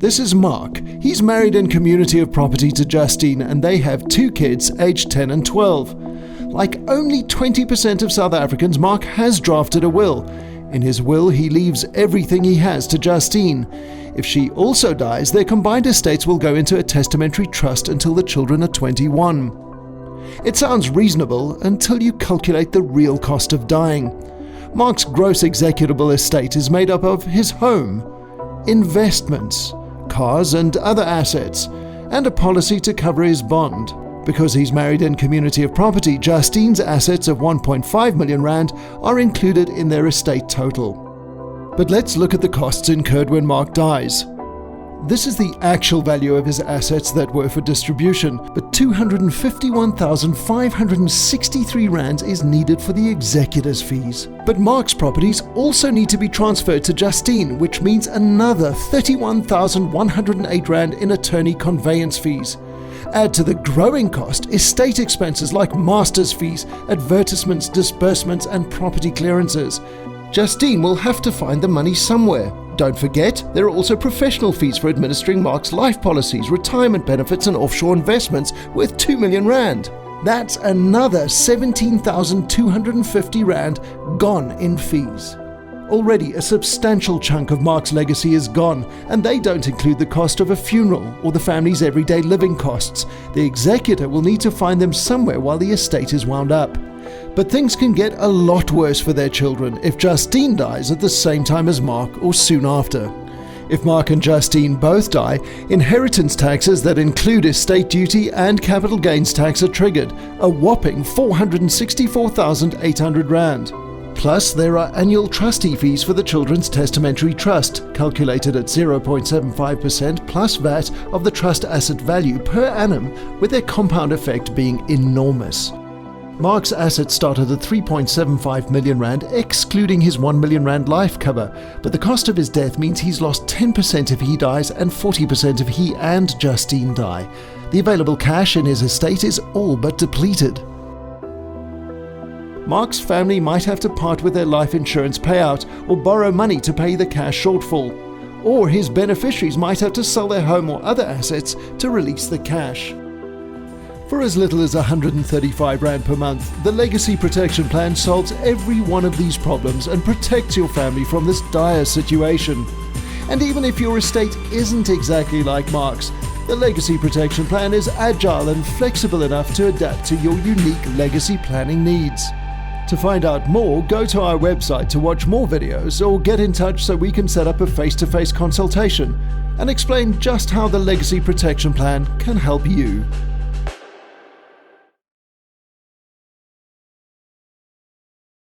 This is Mark. He's married in community of property to Justine, and they have 2 kids aged 10 and 12. Like only 20% of South Africans, Mark has drafted a will. In his will, he leaves everything he has to Justine. If she also dies, their combined estates will go into a testamentary trust until the children are 21. It sounds reasonable until you calculate the real cost of dying. Mark's gross executable estate is made up of his home, investments, cars and other assets, and a policy to cover his bond. Because he's married in community of property, Justine's assets of 1.5 million rand are included in their estate total. But let's look at the costs incurred when Mark dies. This is the actual value of his assets that were for distribution, but 251,563 rands is needed for the executor's fees. But Mark's properties also need to be transferred to Justine, which means another 31,108 rand in attorney conveyance fees. Add to the growing cost estate expenses like master's fees, advertisements, disbursements, and property clearances. Justine will have to find the money somewhere. Don't forget, there are also professional fees for administering Mark's life policies, retirement benefits, and offshore investments worth 2 million rand. That's another 17,250 rand gone in fees. Already a substantial chunk of Mark's legacy is gone, and they don't include the cost of a funeral or the family's everyday living costs. The executor will need to find them somewhere while the estate is wound up. But things can get a lot worse for their children if Justine dies at the same time as Mark or soon after. If Mark and Justine both die, inheritance taxes that include estate duty and capital gains tax are triggered, a whopping 464,800 rand. Plus, there are annual trustee fees for the Children's Testamentary Trust, calculated at 0.75% plus VAT of the trust asset value per annum, with their compound effect being enormous. Mark's assets started at 3.75 million rand, excluding his 1 million rand life cover, but the cost of his death means he's lost 10% if he dies and 40% if he and Justine die. The available cash in his estate is all but depleted. Mark's family might have to part with their life insurance payout or borrow money to pay the cash shortfall, or his beneficiaries might have to sell their home or other assets to release the cash. For as little as 135 rand per month, the Legacy Protection Plan solves every one of these problems and protects your family from this dire situation. And even if your estate isn't exactly like Mark's, the Legacy Protection Plan is agile and flexible enough to adapt to your unique legacy planning needs. To find out more, go to our website to watch more videos or get in touch so we can set up a face-to-face consultation and explain just how the Legacy Protection Plan can help you.